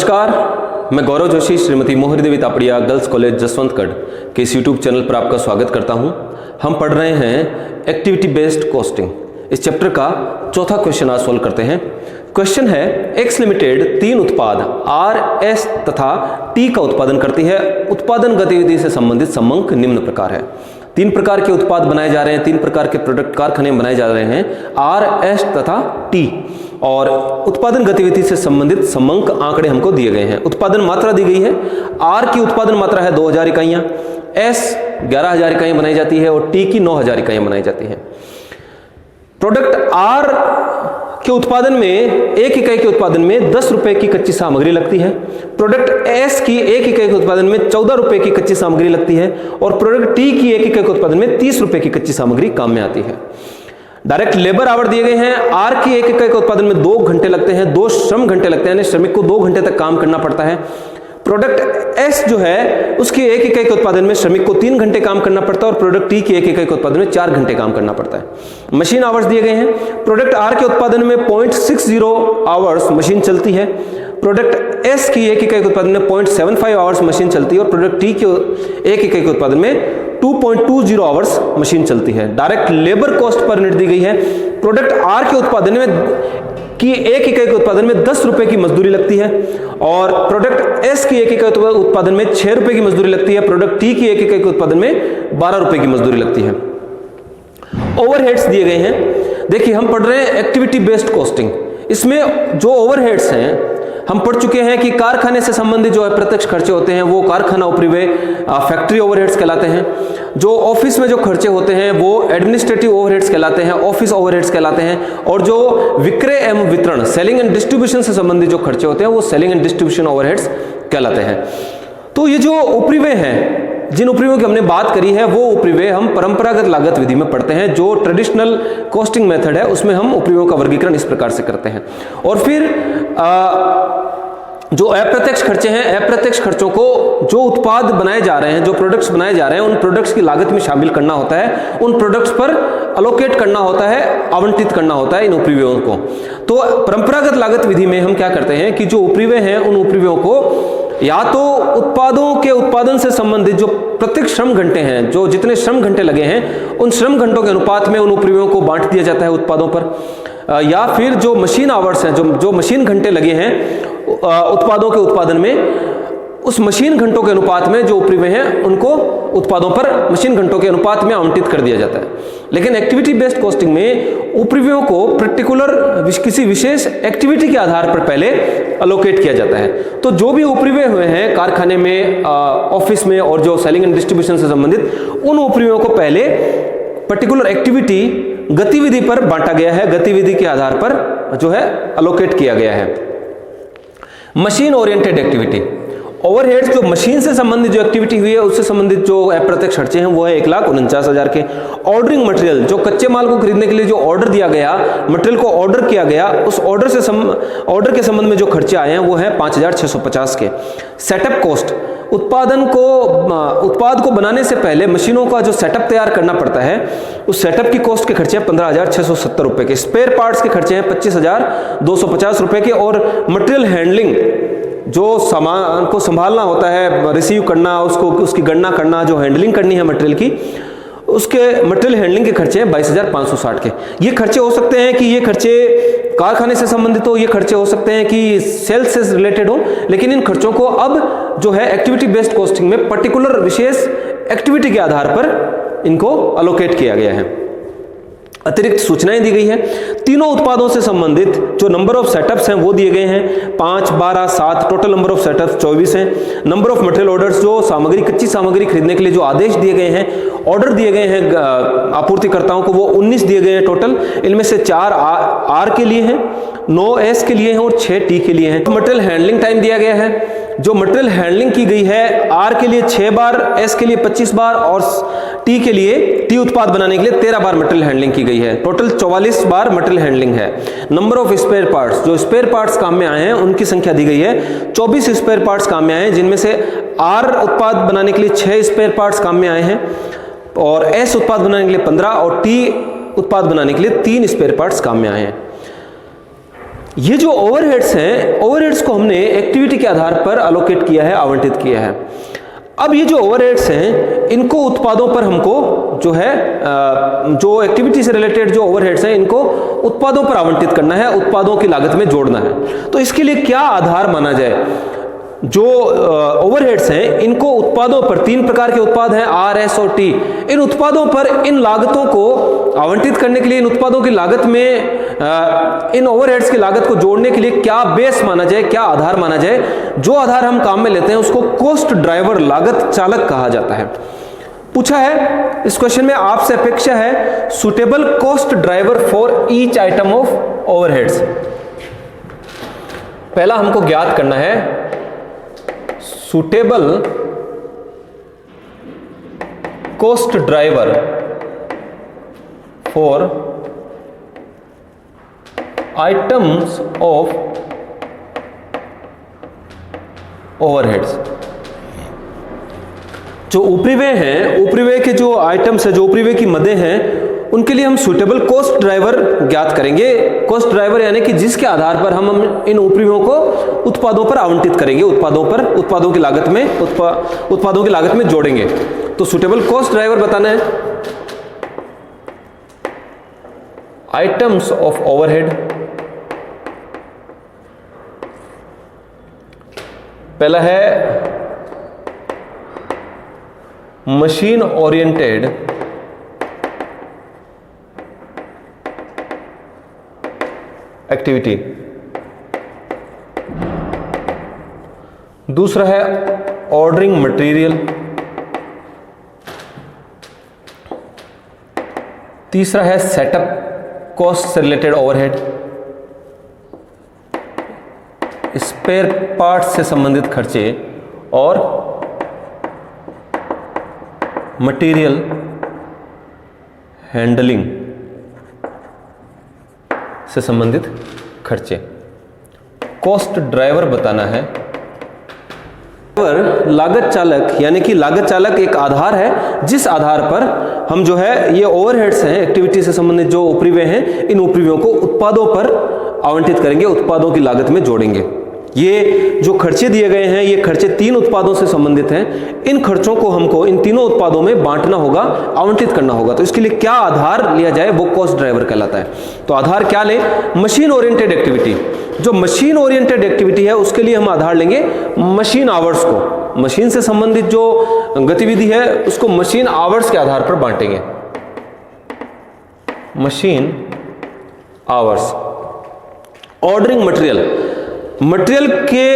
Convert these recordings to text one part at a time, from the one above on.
नमस्कार, मैं गौरव जोशी श्रीमती मोहरी देवी तापड़िया गर्ल्स कॉलेज जसवंतगढ़ के इस यूट्यूब चैनल पर आपका स्वागत करता हूं। हम पढ़ रहे हैं एक्टिविटी बेस्ड कॉस्टिंग। इस चैप्टर का चौथा क्वेश्चन आज सोल्व करते हैं। क्वेश्चन है, एक्स लिमिटेड 3 उत्पाद आर, एस तथा टी का उत्पादन करती है। उत्पादन गतिविधि से संबंधित समंक निम्न प्रकार है। 3 प्रकार के उत्पाद बनाए जा रहे हैं, 3 प्रकार के प्रोडक्ट कारखाने बनाए जा रहे हैं, आर, एस तथा टी, और उत्पादन गतिविधि से संबंधित समंक आंकड़े हमको दिए गए हैं। उत्पादन मात्रा दी गई है। आर की उत्पादन मात्रा है 2000 इकाइयां, एस 11000 इकाइयां बनाई जाती है और टी की 9000 इकाइयां बनाई जाती है। प्रोडक्ट आर के उत्पादन में 1 इकाई के उत्पादन में 10 रुपए की कच्ची सामग्री लगती है। प्रोडक्ट एस की 1 इकाई के उत्पादन में 14 रुपए की कच्ची सामग्री लगती है और प्रोडक्ट टी की 1 इकाई के उत्पादन में 30 रुपए की कच्ची सामग्री काम में आती है। डायरेक्ट लेबर आवर दिए गए हैं। आर की 1 इकाई के उत्पादन में 2 घंटे लगते हैं, 2 श्रम घंटे लगते हैं, यानी श्रमिक को 2 घंटे तक काम करना पड़ता है। प्रोडक्ट एस जो है उसकी 1 इकाई के उत्पादन में श्रमिक को 3 घंटे काम करना पड़ता है और प्रोडक्ट टी की 1 इकाई के उत्पादन में 4 घंटे काम करना पड़ता है। मशीन आवर्स दिए गए हैं। प्रोडक्ट आर के उत्पादन में 0.60 आवर्स मशीन चलती है। प्रोडक्ट एस की 1 इकाई के उत्पादन में 0.75 आवर्स मशीन चलती है और प्रोडक्ट टी के 1 इकाई के उत्पादन में 2.20 आवर्स मशीन चलती है। डायरेक्ट लेबर कॉस्ट पर यूनिट दी गई है। प्रोडक्ट आर के उत्पादन में की 1 इकाई के उत्पादन में 10 रुपए की मजदूरी लगती है और प्रोडक्ट एस की 1 इकाई के उत्पादन में 6 रुपए की मजदूरी लगती है। प्रोडक्ट टी की 1 इकाई के उत्पादन में 12 रुपए की मजदूरी लगती है। ओवरहेड्स दिए गए हैं। देखिए, हम पढ़ रहे हैं एक्टिविटी बेस्ड कॉस्टिंग। इसमें जो ओवरहेड्स हैं हम पढ़ चुके हैं कि कारखाने से संबंधित जो अप्रत्यक्ष खर्चे होते हैं वो कारखाना उपरिव्यय फैक्ट्री ओवरहेड्स कहलाते हैं। जो ऑफिस में जो खर्चे होते हैं वो एडमिनिस्ट्रेटिव ओवरहेड्स कहलाते हैं, ऑफिस ओवरहेड्स कहलाते हैं। और जो विक्रय एवं वितरण सेलिंग एंड डिस्ट्रीब्यूशन से संबंधित जो खर्चे होते हैं वो सेलिंग एंड डिस्ट्रीब्यूशन ओवरहेड्स कहलाते हैं। तो ये जो उपरिव्यय हैं, जिन उपरिव्ययों की हमने बात करी है वो उपरिव्यय हम परंपरागत लागत विधि में पढ़ते हैं। जो ट्रेडिशनल कॉस्टिंग मेथड है उसमें हम उपरिव्ययों का वर्गीकरण इस प्रकार से करते हैं। और फिर जो अप्रत्यक्ष खर्चे हैं, अप्रत्यक्ष खर्चों को जो उत्पाद बनाए जा रहे हैं, जो प्रोडक्ट्स बनाए जा रहे हैं, उन प्रोडक्ट्स की लागत में शामिल करना होता है, उन प्रोडक्ट्स पर अलोकेट करना होता है, आवंटित करना होता है इन उपरिव्ययों को। तो परंपरागत लागत विधि में हम क्या करते हैं कि जो उपरिव्यय हैं उन उपरिव्ययों को या तो उत्पादों के उत्पादन से संबंधित जो प्रत्येक श्रम घंटे हैं, जो जितने श्रम घंटे लगे हैं उन श्रम घंटों के अनुपात में उन उपरिव्ययों को बांट दिया जाता है उत्पादों पर, या फिर जो मशीन आवर्स हैं, जो मशीन घंटे लगे हैं उत्पादों के उत्पादन में, उस मशीन घंटों के अनुपात में जो उपरिव्यय हैं उनको उत्पादों पर मशीन घंटों के अनुपात में आवंटित कर दिया जाता है। लेकिन एक्टिविटी बेस्ड कॉस्टिंग में उपरिव्ययों को पर्टिकुलर किसी विशेष एक्टिविटी के आधार पर पहले अलोकेट किया जाता है। तो जो भी उपरिव्यय हुए हैं कारखाने में, ऑफिस में और जो सेलिंग एंड डिस्ट्रीब्यूशन से संबंधित, उन उपरिव्ययों को पहले पर्टिकुलर एक्टिविटी गतिविधि पर बांटा गया है, गतिविधि के आधार पर जो है अलोकेट किया गया है। मशीन ओरिएंटेड एक्टिविटी, ओवरहेड्स जो मशीन से संबंधित जो एक्टिविटी हुई है उससे संबंधित जो अप्रत्यक्ष खर्चे हैं वो है 1,49,000 के। ऑर्डरिंग मटेरियल, जो कच्चे माल को खरीदने के लिए जो ऑर्डर दिया गया, मटेरियल को ऑर्डर किया गया, उस ऑर्डर के संबंध में जो खर्चे आए हैं वो है 5,650 के। सेटअप कॉस्ट, उत्पाद को बनाने से पहले मशीनों का जो सेटअप तैयार करना पड़ता है उस सेटअप की कॉस्ट के खर्चे हैं 15,670 रुपए के। स्पेयर पार्ट्स के खर्चे हैं 25,250 रुपए के। और मटेरियल हैंडलिंग, जो सामान को संभालना होता है, रिसीव करना, उसकी गणना करना, जो हैंडलिंग करनी है मटेरियल की, उसके मटेरियल हैंडलिंग के खर्चे हैं 22,560 के। ये खर्चे हो सकते हैं कि ये खर्चे कारखाने से संबंधित हो, ये खर्चे हो सकते हैं कि सेल्स से रिलेटेड हो, लेकिन इन खर्चों को अब जो है एक्टिविटी बेस्ड कॉस्टिंग में पर्टिकुलर विशेष एक्टिविटी के आधार पर इनको अलोकेट किया गया है। अतिरिक्त सूचनाएं दी गई है। तीनों उत्पादों से संबंधित जो नंबर ऑफ सेटअप्स हैं वो दिए गए हैं 5, 12, 7, टोटल नंबर ऑफ सेटअप्स 24 हैं। नंबर ऑफ मटेरियल ऑर्डर्स, जो सामग्री, कच्ची सामग्री खरीदने के लिए जो आदेश दिए गए हैं, ऑर्डर दिए गए हैं आपूर्तिकर्ताओं को, वो 19 दिए गए हैं टोटल। इनमें से 4 आर के लिए हैं, 9 एस के लिए हैं और 6 टी के लिए हैं। मटेरियल हैंडलिंग टाइम दिया गया है। जो मटेरियल हैंडलिंग की गई है आर के लिए 6 बार, एस के लिए 25 बार और टी के लिए, टी उत्पाद बनाने के लिए 13 बार मटेरियल हैंडलिंग की गई है। टोटल 44 बार मटेरियल हैंडलिंग है। नंबर ऑफ स्पेयर पार्ट्स, जो स्पेयर पार्ट्स काम में आए हैं उनकी संख्या दी गई है। 24 स्पेयर पार्ट्स काम में आए हैं, जिनमें से आर उत्पाद बनाने के लिए 6 स्पेयर पार्ट्स काम में आए हैं और एस उत्पाद बनाने के लिए 15 और टी उत्पाद बनाने के लिए 3 स्पेयर पार्ट्स काम में आए हैं। ये जो ओवरहेड्स हैं, ओवरहेड्स को हमने एक्टिविटी के आधार पर अलोकेट किया है, आवंटित किया है। अब ये जो ओवरहेड्स हैं इनको उत्पादों पर हमको जो है जो एक्टिविटी से रिलेटेड जो ओवरहेड्स हैं इनको उत्पादों पर आवंटित करना है, उत्पादों की लागत में जोड़ना है। तो इसके लिए क्या आधार माना जाए? जो ओवरहेड्स हैं इनको उत्पादों पर, 3 प्रकार के उत्पाद हैं आर, एस और टी, इन उत्पादों पर इन लागतों को आवंटित करने के लिए, इन उत्पादों की लागत में इन ओवरहेड्स की लागत को जोड़ने के लिए क्या बेस माना जाए, क्या आधार माना जाए? जो आधार हम काम में लेते हैं उसको कॉस्ट ड्राइवर, लागत चालक कहा जाता है। पूछा है इस क्वेश्चन में, आपसे अपेक्षा है suitable cost driver for each item of overheads. पहला हमको ज्ञात करना है suitable cost driver for items of overheads. जो उपरिव्यय हैं, उपरिव्यय के जो आइटम्स है, जो उपरिव्यय की मदें हैं, उनके लिए हम सुटेबल कॉस्ट ड्राइवर ज्ञात करेंगे। कॉस्ट ड्राइवर यानी कि जिसके आधार पर हम इन उपरिव्ययों को उत्पादों पर आवंटित करेंगे, उत्पादों की लागत में उत्पादों की लागत में जोड़ेंगे। तो सुटेबल कॉस्ट ड्राइवर बताना है आइटम्स ऑफ ओवरहेड। पहला है मशीन ओरिएंटेड एक्टिविटी, दूसरा है ऑर्डरिंग मटेरियल, तीसरा है सेटअप कॉस्ट से रिलेटेड ओवरहेड, स्पेयर पार्ट्स से संबंधित खर्चे और मटेरियल हैंडलिंग से संबंधित खर्चे। कॉस्ट ड्राइवर बताना है। लागत चालक यानी कि लागत चालक एक आधार है जिस आधार पर हम जो है ये ओवरहेड्स हैं, एक्टिविटी से संबंधित जो उपरिव्यय हैं, इन उपरिव्ययों को उत्पादों पर आवंटित करेंगे, उत्पादों की लागत में जोड़ेंगे। ये जो खर्चे दिए गए हैं, ये खर्चे 3 उत्पादों से संबंधित हैं। इन खर्चों को हमको इन तीनों उत्पादों में बांटना होगा, आवंटित करना होगा। तो इसके लिए क्या आधार लिया जाए, वो कॉस्ट ड्राइवर कहलाता है। तो आधार क्या लें? Machine oriented activity. जो मशीन ओरिएंटेड एक्टिविटी है उसके लिए हम आधार लेंगे मशीन आवर्स को। मशीन से संबंधित जो गतिविधि है उसको मशीन आवर्स के आधार पर बांटेंगे। Machine hours. ऑर्डरिंग मटेरियल के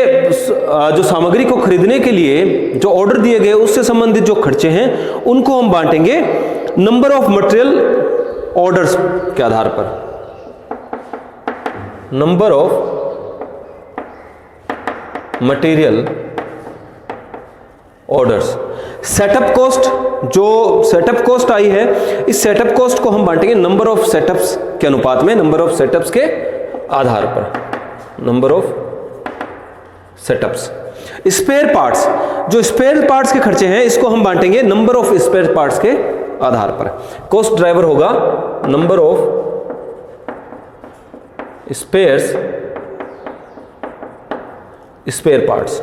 जो सामग्री को खरीदने के लिए जो ऑर्डर दिए गए उससे संबंधित जो खर्चे हैं उनको हम बांटेंगे नंबर ऑफ मटेरियल ऑर्डर्स के आधार पर। Number of material orders. Setup cost, जो सेटअप कॉस्ट आई है, इस सेटअप कॉस्ट को हम बांटेंगे नंबर ऑफ सेटअप्स के अनुपात में, नंबर ऑफ सेटअप्स के आधार पर। Number of setups. Spare parts, जो स्पेयर पार्ट्स के खर्चे हैं इसको हम बांटेंगे नंबर ऑफ स्पेयर पार्ट्स के आधार पर। कॉस्ट ड्राइवर होगा नंबर ऑफ स्पेयर पार्ट्स।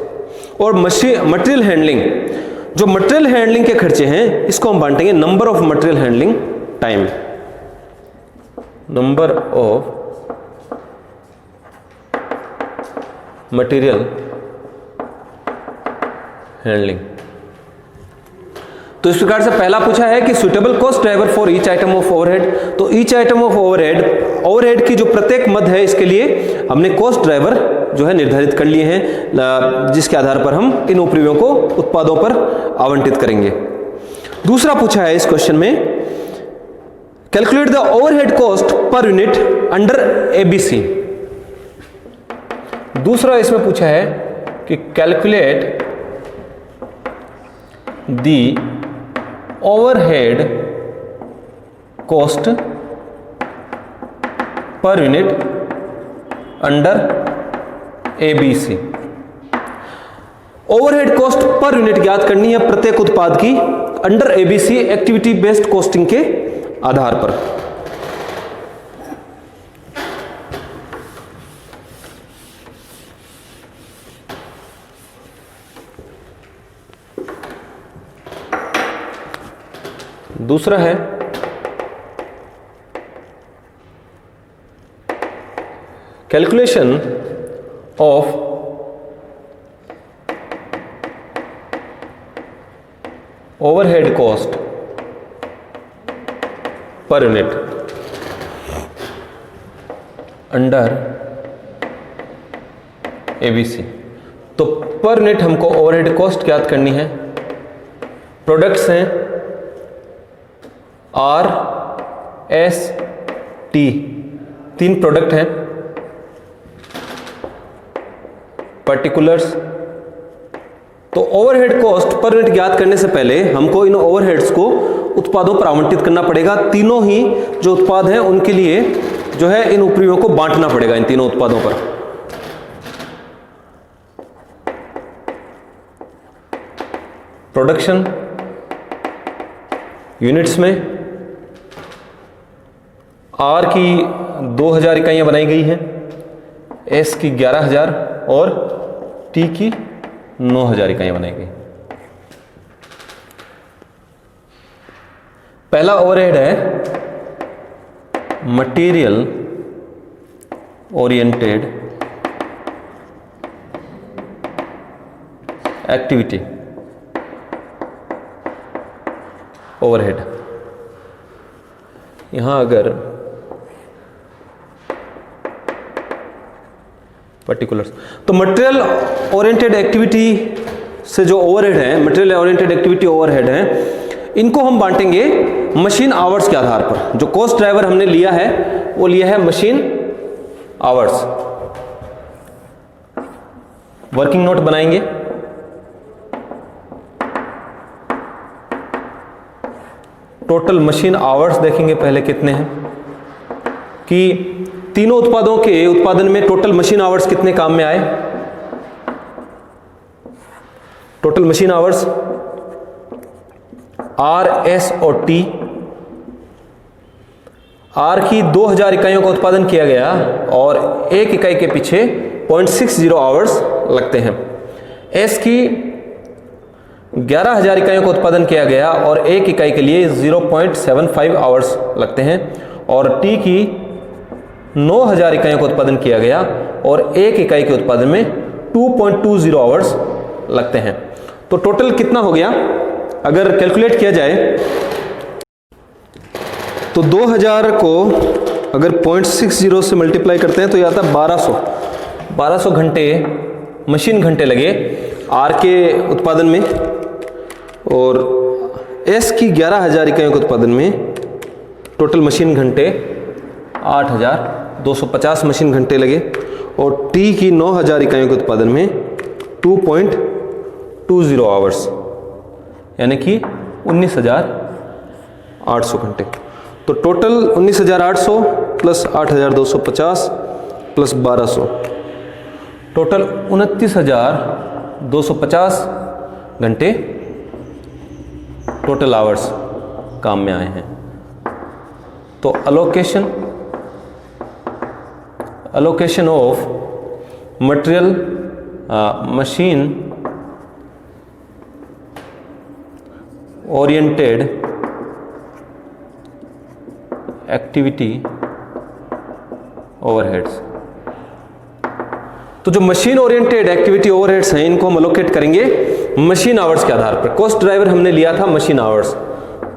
और मटेरियल हैंडलिंग, जो मटेरियल हैंडलिंग के खर्चे हैं इसको हम बांटेंगे number of material handling time. Number of material handling. तो इस प्रकार से पहला पूछा है कि suitable cost driver for each item of overhead. तो ईच आइटम ऑफ ओवरहेड की जो प्रत्येक मद है इसके लिए हमने कॉस्ट ड्राइवर जो है निर्धारित कर लिए हैं, जिसके आधार पर हम इन उपरिव्ययों को उत्पादों पर आवंटित करेंगे। दूसरा पूछा है इस क्वेश्चन में, calculate the overhead cost per unit under ABC. दूसरा इसमें पूछा है कि calculate the overhead cost per unit under ABC. Overhead cost per unit ज्ञात करनी है प्रत्येक उत्पाद की under ABC, activity based costing के आधार पर। दूसरा है calculation of overhead cost per unit under ABC. तो पर यूनिट हमको ओवरहेड कॉस्ट ज्ञात करनी है। प्रोडक्ट्स हैं आर एस टी, 3 प्रोडक्ट हैं। पर्टिकुलर्स। तो ओवरहेड कॉस्ट पर यूनिट ज्ञात करने से पहले हमको इन ओवरहेड्स को उत्पादों पर आवंटित करना पड़ेगा। तीनों ही जो उत्पाद हैं उनके लिए जो है इन उपरियों को बांटना पड़ेगा इन तीनों उत्पादों पर। प्रोडक्शन यूनिट्स में आर की 2000 इकाइयां बनाई गई हैं, एस की 11000 और टी की 9000 इकाइयां बनाई गई। पहला ओवरहेड है मटेरियल ओरिएंटेड एक्टिविटी ओवरहेड। यहां अगर पर्टिकुलर्स, तो मटेरियल ओरिएंटेड एक्टिविटी से जो ओवरहेड है, मटेरियल ओरिएंटेड एक्टिविटी ओवरहेड है, इनको हम बांटेंगे मशीन आवर्स के आधार पर। जो कॉस्ट ड्राइवर हमने लिया है वो लिया है मशीन आवर्स। वर्किंग नोट बनाएंगे। टोटल मशीन आवर्स देखेंगे पहले कितने हैं, कि तीनों उत्पादों के उत्पादन में टोटल मशीन आवर्स कितने काम में आए। Total machine hours R S और टी। आर की 2000 इकाइयों का उत्पादन किया गया और एक इकाई के पीछे 0.60 आवर्स लगते हैं। एस की 11000 इकाइयों का उत्पादन किया गया और एक इकाई के लिए 0.75 आवर्स लगते हैं। और टी की 9000 इकाइयों का उत्पादन किया गया और एक इकाई के उत्पादन में 2.20 आवर्स लगते हैं। तो टोटल कितना हो गया अगर कैलकुलेट किया जाए तो 2000 को अगर 0.60 से मल्टीप्लाई करते हैं तो ये आता है 1200 घंटे मशीन घंटे लगे आर के उत्पादन में, और एस की 11000 इकाइयों के उत्पादन में टोटल मशीन घंटे 8250 मशीन घंटे लगे, और टी की 9000 इकाइयों के उत्पादन में 2.20 आवर्स यानी कि 19800 घंटे। तो टोटल 19800 प्लस 8250 प्लस 1200, टोटल 29250 घंटे टोटल आवर्स काम में आए हैं। तो allocation of material machine oriented activity overheads. तो जो मशीन ओरिएंटेड एक्टिविटी ओवरहेड्स हैं इनको हम अलोकेट करेंगे मशीन आवर्स के आधार पर। कॉस्ट ड्राइवर हमने लिया था मशीन आवर्स।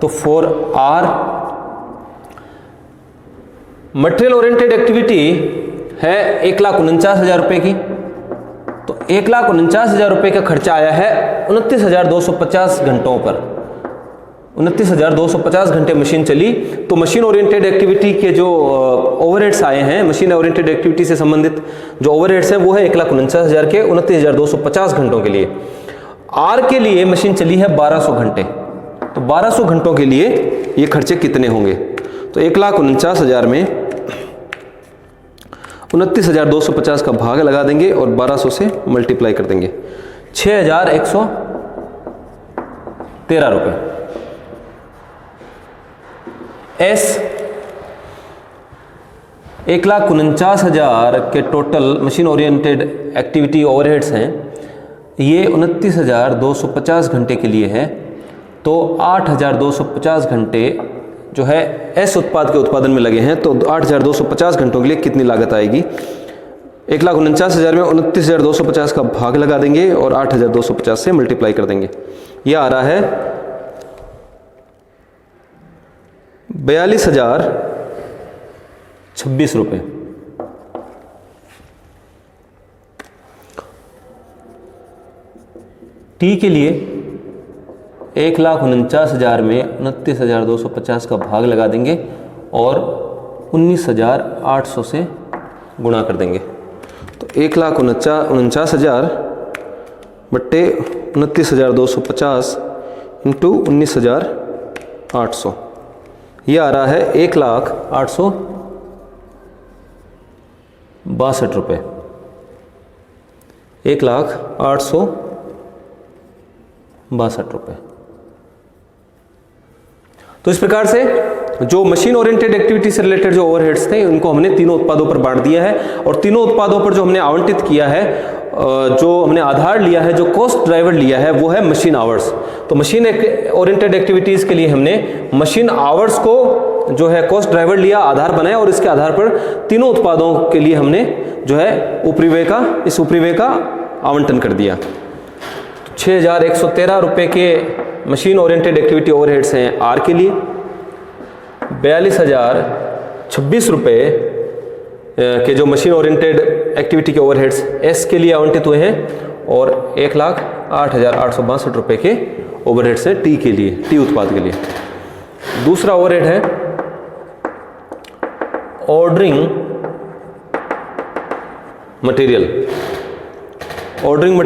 तो for R material oriented activity है 1,49,000 रुपए की, तो 1,49,000 रुपए का खर्चा आया है 29,250 घंटों पर। 29,250 घंटे मशीन चली। तो मशीन ओरिएंटेड एक्टिविटी के जो ओवरहेड्स आए हैं, मशीन ओरिएंटेड एक्टिविटी से संबंधित जो ओवरहेड्स हैं वो है 1,49,000 के 29,250 घंटों के लिए। आर के लिए मशीन चली है 1200 घंटे, तो 1200 घंटों के लिए ये खर्चे कितने होंगे। तो 1,49,000 में 29,250 का भाग लगा देंगे और 1200 से मल्टीप्लाई कर देंगे, 6,113 रुपए। एस 1,49,000 के total machine oriented activity overheads हैं, ये 29,250 घंटे के लिए है। तो 8250 घंटे जो है एस उत्पाद के उत्पादन में लगे हैं, तो 8250 घंटों के लिए कितनी लागत आएगी? 1,49,000 में 29,250 का भाग लगा देंगे और 8,250 से मल्टीप्लाई कर देंगे। यह आ रहा है 42,026 रुपये। टी के लिए 1,49,000 में 29,250 का भाग लगा देंगे और 19,800 से गुणा कर देंगे। तो 1,49,000 बट्टे 29,250 इंटू 19,800, यह आ रहा है 1,08,62 रुपये। 1,08,62 रुपये। तो इस प्रकार से जो मशीन ओरिएंटेड एक्टिविटी से रिलेटेड जो ओवरहेड्स थे उनको हमने तीनों उत्पादों पर बांट दिया है, और तीनों उत्पादों पर जो हमने आवंटित किया है, जो हमने आधार लिया है, जो कॉस्ट ड्राइवर लिया है, वो है मशीन आवर्स। तो मशीन ओरिएंटेड एक्टिविटीज के लिए हमने मशीन आवर्स को जो है कॉस्ट ड्राइवर लिया, आधार बनाया, और इसके आधार पर तीनों उत्पादों के लिए हमने जो है उपरिव्यय का आवंटन कर दिया। 6,113 रुपये के मशीन ओरिएंटेड एक्टिविटी ओवरहेड्स हैं आर के लिए, 42,026 रुपये के जो मशीन ओरिएंटेड एक्टिविटी के ओवरहेड्स एस के लिए आवंटित हुए हैं, और 1,08,862 रुपये के ओवरहेड्स हैं टी के लिए, टी उत्पाद के लिए। दूसरा ओवरहेड है ऑर्डरिंग मटेरियल। ऑर्डरिंग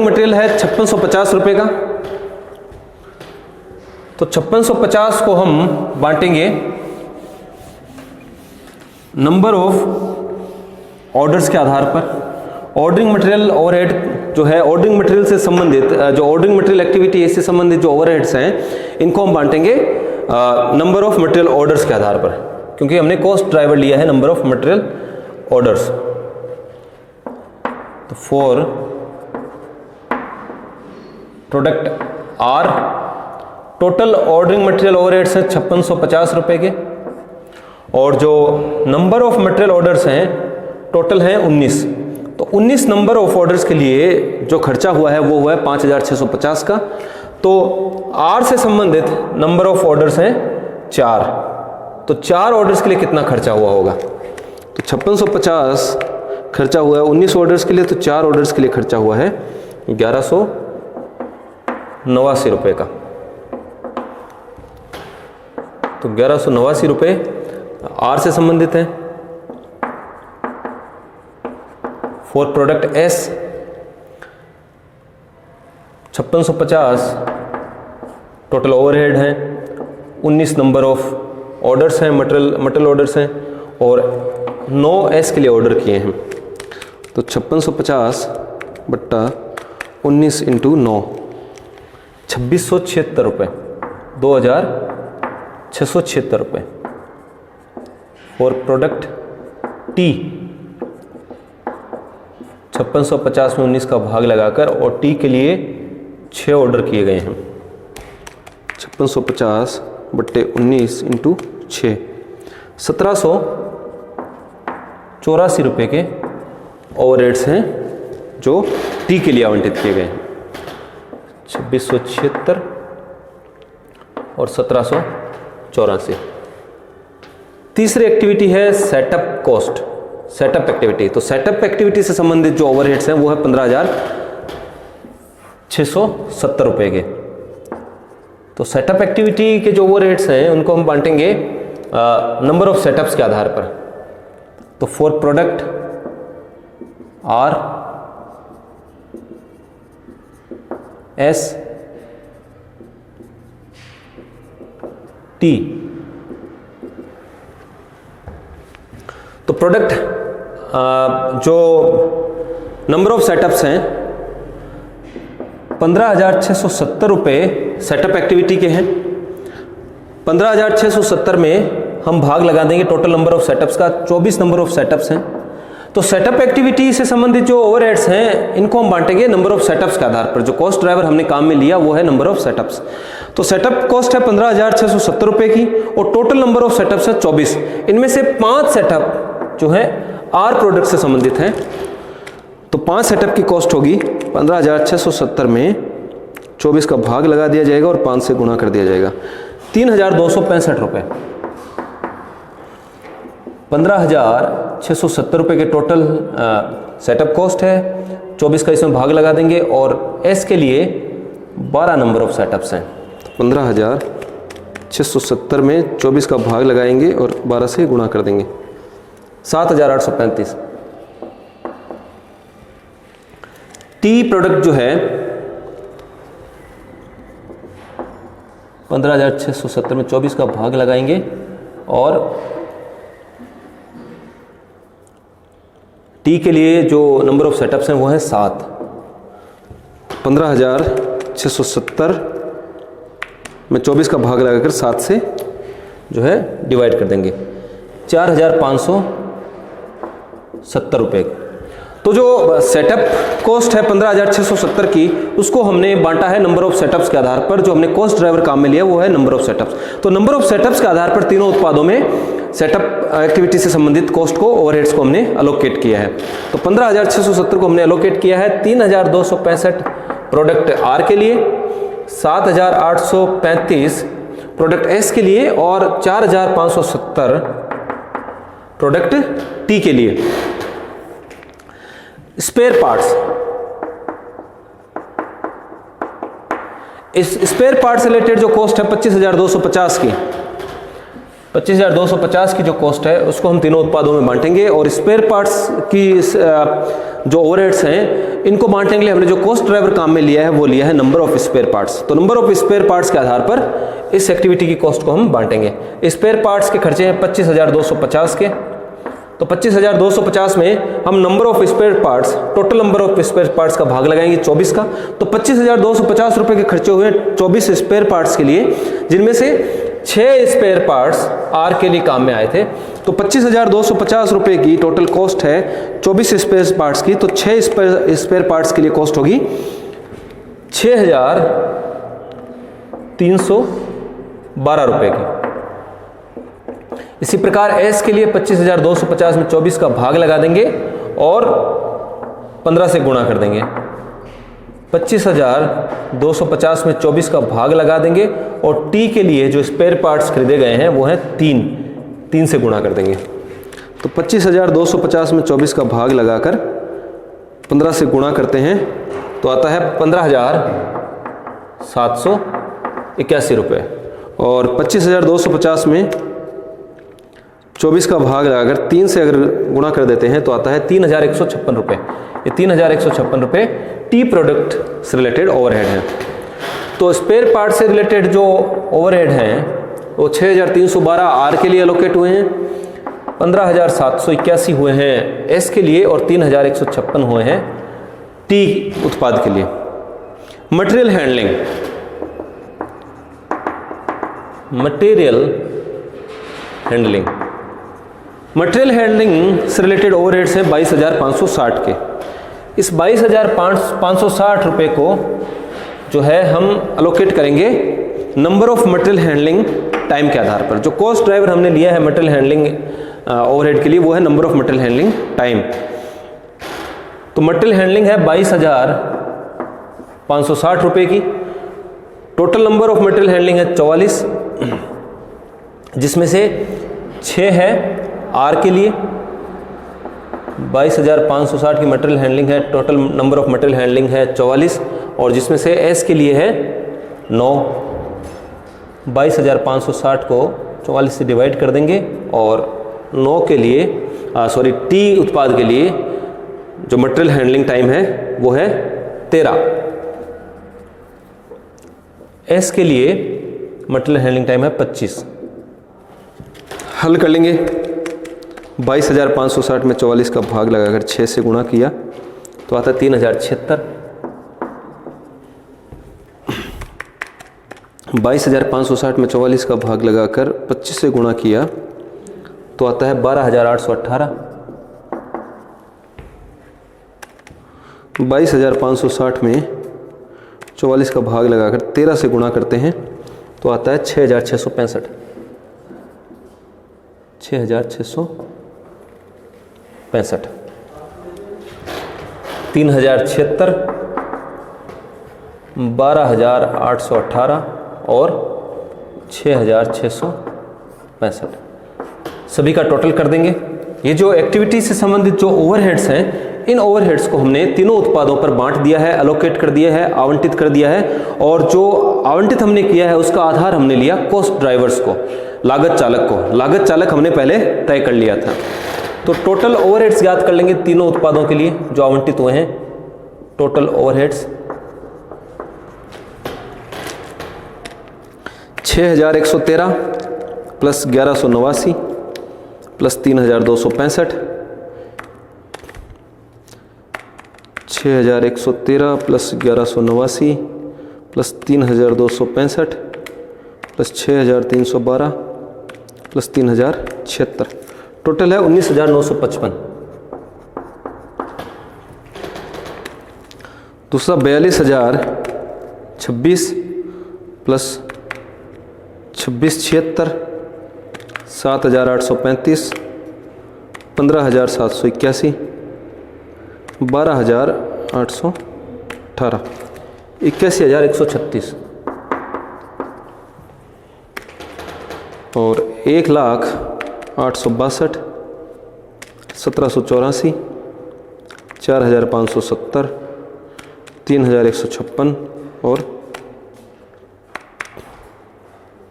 मटेरियल है 5650 रुपये का। तो 5650 को हम बांटेंगे नंबर ऑफ ऑर्डर्स के आधार पर। ऑर्डरिंग मटेरियल ओवरहेड जो है, ऑर्डरिंग मटेरियल से संबंधित जो ऑर्डरिंग मटेरियल एक्टिविटी से संबंधित जो ओवरहेड्स हैं, इनको हम बांटेंगे नंबर ऑफ मटेरियल ऑर्डर्स के आधार पर, क्योंकि हमने कॉस्ट ड्राइवर लिया है नंबर ऑफ मटेरियल ऑर्डर्स। तो for product R total ordering material overheads हैं 5650 रुपये के, और जो नंबर ऑफ मटेरियल ऑर्डर्स हैं टोटल हैं 19। तो 19 नंबर ऑफ ऑर्डर्स के लिए जो खर्चा हुआ है वो हुआ है 5,650 का। तो आर से संबंधित नंबर ऑफ ऑर्डर्स हैं 4। तो 4 ऑर्डर्स के लिए कितना खर्चा हुआ होगा? तो 5650 खर्चा हुआ है 19 ऑर्डर्स के लिए, तो 4 ऑर्डर्स के लिए खर्चा हुआ है 1,189 रुपये का। तो 1,189 रुपये आर से संबंधित है। For product S 5650 total overhead है, 19 नंबर ऑफ ऑर्डर्स हैं, मटेरियल ऑर्डर्स हैं, और 9 एस के लिए ऑर्डर किए हैं। तो 5650 बट्टा 19 इंटू 9, 2676 रुपये, 2,676 रुपये। फॉर प्रोडक्ट टी 5650 में 19 का भाग लगाकर, और टी के लिए 6 ऑर्डर किए गए हैं। 5650 बट्टे 19 इंटू 6, 1,784 रुपये के ओवरहेड्स हैं जो टी के लिए आवंटित किए गए हैं। 2676 और 1784। तीसरी एक्टिविटी है सेटअप कॉस्ट, सेटअप एक्टिविटी। तो सेटअप एक्टिविटी से संबंधित जो ओवरहेड्स हैं वो है 15,670 रुपये के। तो सेटअप एक्टिविटी के जो ओवरहेड्स हैं उनको हम बांटेंगे नंबर ऑफ सेटअप्स के आधार पर। तो for product R S T, तो प्रोडक्ट जो नंबर ऑफ सेटअप्स हैं 15,670 रुपये सेटअप एक्टिविटी के हैं। 15,670 में हम भाग लगा देंगे टोटल नंबर ऑफ सेटअप्स का। 24 नंबर ऑफ सेटअप्स हैं, तो सेटअप एक्टिविटी से संबंधित जो ओवरहेड्स हैं इनको हम बांटेंगे नंबर ऑफ सेटअप्स के आधार पर। जो कॉस्ट ड्राइवर हमने काम में लिया वो है नंबर ऑफ सेटअप्स। तो सेटअप कॉस्ट है 15,670 रुपये की और टोटल नंबर ऑफ सेटअप्स है 24। इनमें से 5 सेटअप जो है आर प्रोडक्ट से संबंधित हैं। तो 5 सेटअप की कॉस्ट होगी 15,670 में 24 का भाग लगा दिया जाएगा और 5 से गुणा कर दिया जाएगा, 3,265 रुपये। 15,670 रुपये के टोटल सेटअप कॉस्ट है, 24 का इसमें भाग लगा देंगे और एस के लिए 12 नंबर ऑफ सेटअप्स हैं। 15,670 में 24 का भाग लगाएंगे और 12 से गुणा कर देंगे, 7,835। टी प्रोडक्ट जो है 15,670 में 24 का भाग लगाएंगे और टी के लिए जो नंबर ऑफ सेटअप्स हैं वो है 7। 15,670 में 24 का भाग लगाकर 7 से जो है डिवाइड कर देंगे, 4,570 रुपये। तो जो सेटअप कॉस्ट है 15,670 की, उसको हमने बांटा है नंबर ऑफ सेटअप्स के आधार पर। जो हमने कॉस्ट ड्राइवर काम में लिया वो है नंबर ऑफ सेटअप्स। तो नंबर ऑफ सेटअप्स के आधार पर तीनों उत्पादों में सेटअप एक्टिविटी से संबंधित कॉस्ट को, ओवरहेड्स को हमने अलोकेट किया है। तो 15,670 को हमने अलोकेट किया है 3,265 प्रोडक्ट आर के लिए, 7,835 प्रोडक्ट एस के लिए और 4,570 प्रोडक्ट टी के लिए। स्पेयर पार्ट्स, इस स्पेयर पार्ट्स रिलेटेड जो कॉस्ट है 25,250 की, 25,250 की जो कॉस्ट है उसको हम तीनों उत्पादों में बांटेंगे और स्पेयर पार्ट्स की जो ओवरहेड्स हैं इनको बांटने के लिए हमने जो कॉस्ट ड्राइवर काम में लिया है वो लिया है नंबर ऑफ स्पेयर पार्ट्स। तो नंबर ऑफ स्पेयर पार्ट्स के आधार पर इस एक्टिविटी की कॉस्ट को हम बांटेंगे। स्पेयर पार्ट्स के खर्चे हैं 25,250 के। तो 25,250 में हम number of spare parts, total number of spare parts का भाग लगाएंगे 24 का। तो 25,250 रुपये के खर्चे हुए 24 स्पेयर पार्ट्स के लिए, जिनमें से 6 स्पेयर पार्ट्स आर के लिए काम में आए थे। तो 25,250 रुपये की टोटल कॉस्ट है 24 स्पेयर पार्ट्स की। तो 6 स्पेयर पार्ट्स के लिए कॉस्ट होगी 6,312 रुपये की। इसी प्रकार एस के लिए 25,250 में 24 का भाग लगा देंगे और 15 से गुणा कर देंगे। 25,250 में 24 का भाग लगा देंगे और टी के लिए जो स्पेयर पार्ट्स खरीदे गए हैं वो हैं 3 से गुणा कर देंगे। तो 25,250 में 24 का भाग लगाकर 15 से गुणा करते हैं तो आता है 15,781 रुपये। और 25,250 में 24 का भाग लगाकर 3 से अगर गुणा कर देते हैं तो आता है 3,156 रुपये। ये 3,156 रुपये टी प्रोडक्ट से रिलेटेड ओवरहेड हैं। तो स्पेयर पार्ट से रिलेटेड जो ओवरहेड हैं वो 6,312 आर के लिए एलोकेट हुए हैं, 15,781 हुए हैं एस के लिए और 3,156 हुए हैं टी उत्पाद के लिए। मटेरियल हैंडलिंग, मटेरियल हैंडलिंग से रिलेटेड ओवरहेड्स हैं 22,560 के। इस 22,560 रुपये को जो है हम अलोकेट करेंगे number of material handling time के आधार पर। जो कॉस्ट ड्राइवर हमने लिया है मटेरियल हैंडलिंग ओवरहेड के लिए वो है number of material handling time. तो मटेरियल हैंडलिंग है 22,560 रुपये की। Total number of material handling है 44, जिसमें से 6 है आर के लिए। 22,560 की मटेरियल हैंडलिंग है, total number of material handling है 44 और जिसमें से एस के लिए है 9। 22,560 को 44 से डिवाइड कर देंगे और 9 के लिए टी उत्पाद के लिए जो मटेरियल हैंडलिंग टाइम है वो है 13। एस के लिए मटेरियल हैंडलिंग टाइम है 25। हल कर लेंगे। 22,560 में 44 का भाग लगाकर 6 से गुणा किया तो आता है 3,076। 22,560 में 44 का भाग लगाकर 25 से गुणा किया तो आता है 12,818। 22,560 में 44 का भाग लगाकर 13 से गुणा करते हैं तो आता है 6,665। 6,665। 3,076, 12,818 और 6,665 सभी का टोटल कर देंगे। ये जो एक्टिविटी से संबंधित जो ओवरहेड्स हैं, इन ओवरहेड्स को हमने तीनों उत्पादों पर बांट दिया है, अलोकेट कर दिया है, आवंटित कर दिया है। और जो आवंटित हमने किया है उसका आधार हमने लिया कॉस्ट ड्राइवर्स को, लागत चालक को। लागत चालक हमने पहले तय कर लिया था। तो टोटल ओवरहेड्स ज्ञात कर लेंगे तीनों उत्पादों के लिए जो आवंटित हुए हैं। Total overheads 6,113 plus 1,189 plus 3,265, 6,113 plus 1,189 plus 3,265 plus 6,312 plus 3,076, total है 19,955। दूसरा 42,026 प्लस 26,76, 7,835, 15,781, 12,818, 81,136 और 1,08,62, 1,784, 4,570, 3,156 और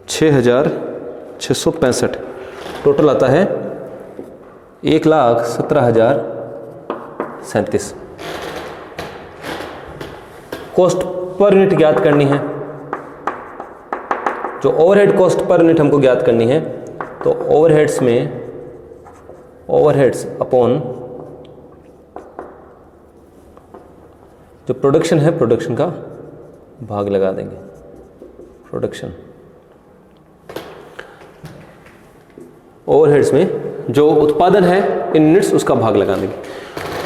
6,665, टोटल आता है 1,17,037। कॉस्ट पर यूनिट ज्ञात करनी है, जो ओवरहेड कॉस्ट पर यूनिट हमको ज्ञात करनी है। तो ओवरहेड्स में ओवरहेड्स अपॉन जो प्रोडक्शन है, प्रोडक्शन का भाग लगा देंगे। प्रोडक्शन ओवरहेड्स में जो उत्पादन है इन यूनिट्स उसका भाग लगा देंगे।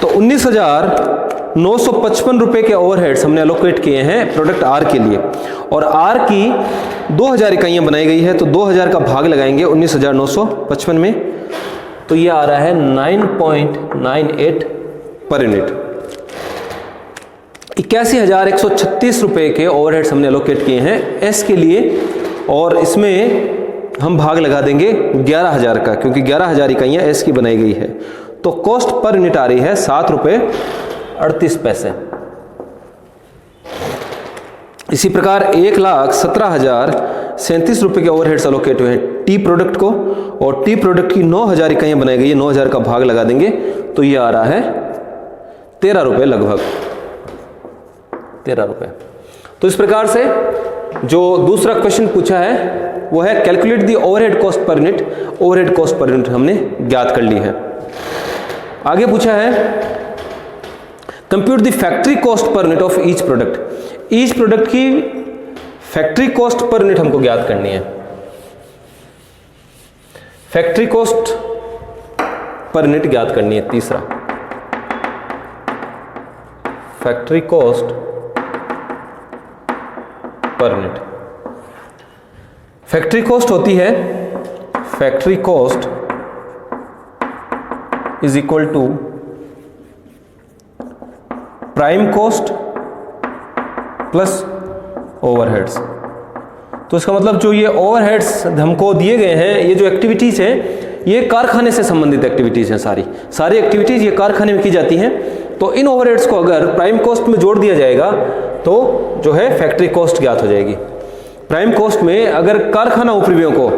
तो 19,955 रुपए के ओवरहेड्स हमने एलोकेट किए हैं प्रोडक्ट आर के लिए, और आर की 2,000 इकाइयां बनाई गई है। तो 2,000 का भाग लगाएंगे 19,955 में, तो ये आ रहा है 9.98 पर यूनिट। 81,136 रुपए के ओवरहेड्स हमने एलोकेट किए हैं एस के लिए, और इसमें हम भाग लगा देंगे 11,000 का, क्योंकि 11,000 इकाइयां एस की बनाई गई है। तो कॉस्ट पर यूनिट आ रही है 7 रुपये 38 पैसे। इसी प्रकार 1,17,037 रुपए के ओवरहेड्स एलोकेट हुए हैं टी प्रोडक्ट को, और टी प्रोडक्ट की 9,000 इकाइयां बनाई गई है। 9,000 का भाग लगा देंगे तो ये आ रहा है 13 रुपये, लगभग 13 रुपये। तो इस प्रकार से जो दूसरा क्वेश्चन पूछा है वो है calculate the overhead cost per unit. Overhead cost per unit हमने ज्ञात कर ली है। आगे पूछा है compute the factory cost per unit of each product. Each product की फैक्ट्री कॉस्ट पर यूनिट हमको ज्ञात करनी है। फैक्ट्री कॉस्ट पर यूनिट ज्ञात करनी है। तीसरा फैक्ट्री कॉस्ट पर यूनिट। फैक्ट्री कॉस्ट होती है, factory cost is equal to prime cost plus overheads. तो इसका मतलब जो ये ओवरहेड्स हमको दिए गए हैं, ये जो एक्टिविटीज हैं ये कारखाने से संबंधित एक्टिविटीज हैं। सारी एक्टिविटीज ये कारखाने में की जाती हैं। तो इन ओवरहेड्स को अगर प्राइम कॉस्ट में जोड़ दिया जाएगा तो जो है फैक्ट्री कॉस्ट ज्ञात हो जाएगी। प्राइम कॉस्ट में अगर कारखाना उपरिव्ययों को,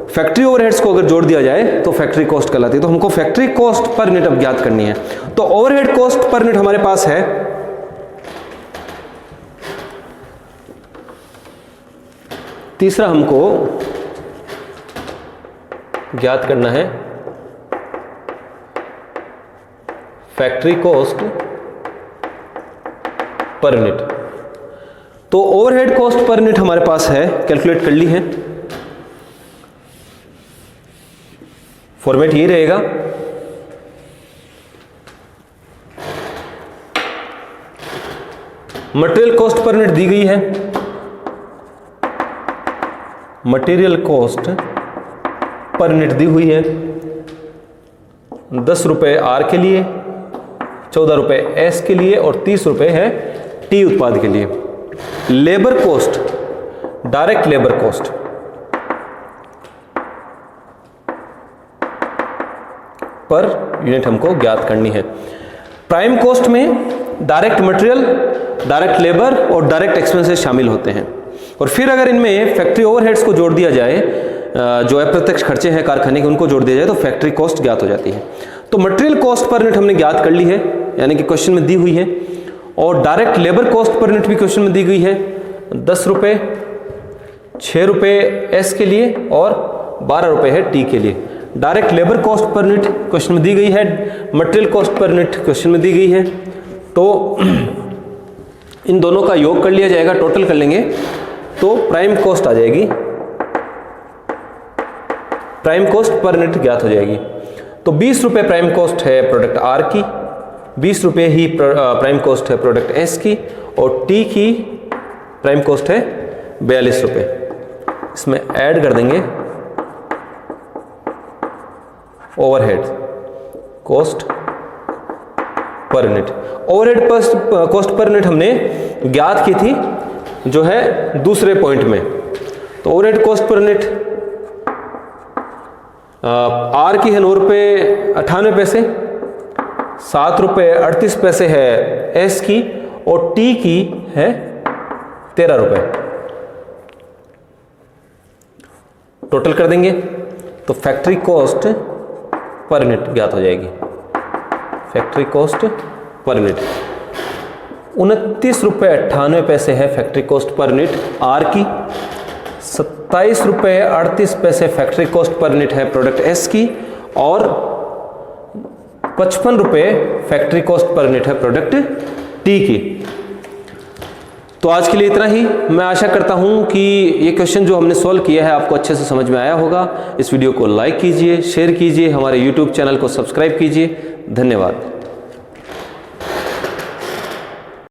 फैक्ट्री ओवरहेड्स को अगर जोड़ दिया जाए तो फैक्ट्री कॉस्ट कहलाती है। तो हमको फैक्ट्री कॉस्ट पर यूनिट अब ज्ञात करनी है। तो ओवरहेड कॉस्ट पर यूनिट हमारे पास है तीसरा, हमको ज्ञात करना है फैक्ट्री कॉस्ट पर यूनिट। तो ओवरहेड कॉस्ट पर यूनिट हमारे पास है, कैलकुलेट कर ली है। फॉर्मेट यही रहेगा। मटेरियल कॉस्ट पर यूनिट दी गई है, मटेरियल कॉस्ट पर यूनिट दी हुई है 10 रुपये आर के लिए, 14 रुपये एस के लिए और 30 रुपये है टी उत्पाद के लिए। Labour cost, direct labour cost per unit हमको ज्ञात करनी है। प्राइम कॉस्ट में डायरेक्ट मटेरियल, डायरेक्ट लेबर और डायरेक्ट एक्सपेंसेस शामिल होते हैं। और फिर अगर इनमें फैक्ट्री ओवरहेड्स को जोड़ दिया जाए, जो अप्रत्यक्ष खर्चे हैं कारखाने के, उनको जोड़ दिया जाए तो फैक्ट्री कॉस्ट ज्ञात हो जाती है। तो मटेरियल कॉस्ट पर यूनिट हमने ज्ञात कर ली है, यानी कि क्वेश्चन में दी हुई है। और direct labour cost per unit भी क्वेश्चन में दी गई है, 10 रुपये, 6 रुपये एस के लिए और 12 रुपये है टी के लिए। Direct labour cost per unit question में दी गई है, material cost per unit question में दी गई है। तो इन दोनों का योग कर लिया जाएगा, टोटल कर लेंगे तो प्राइम कॉस्ट आ जाएगी, प्राइम कॉस्ट पर यूनिट ज्ञात हो जाएगी। तो 20 रुपये प्राइम कॉस्ट है प्रोडक्ट आर की, 20 रुपये ही प्राइम कॉस्ट है प्रोडक्ट एस की और टी की प्राइम कॉस्ट है 42 रुपये। इसमें ऐड कर देंगे overhead cost per unit. Overhead cost per unit हमने ज्ञात की थी जो है दूसरे पॉइंट में। तो ओवरहेड कॉस्ट पर यूनिट आर की है 9 रुपये 98 पैसे, 7 रुपये 38 पैसे है एस की और टी की है 13 रुपये। टोटल कर देंगे तो फैक्ट्री कॉस्ट पर यूनिट ज्ञात हो जाएगी। फैक्ट्री कॉस्ट पर यूनिट 29 रुपये 98 पैसे है फैक्ट्री कॉस्ट पर यूनिट आर की, 27 रुपये 38 पैसे फैक्ट्री कॉस्ट पर यूनिट है प्रोडक्ट एस की और 55 रुपये फैक्ट्री कॉस्ट पर यूनिट है प्रोडक्ट टी की। तो आज के लिए इतना ही। मैं आशा करता हूं कि ये क्वेश्चन जो हमने सॉल्व किया है आपको अच्छे से समझ में आया होगा। इस वीडियो को लाइक कीजिए, शेयर कीजिए, हमारे YouTube चैनल को सब्सक्राइब कीजिए। धन्यवाद।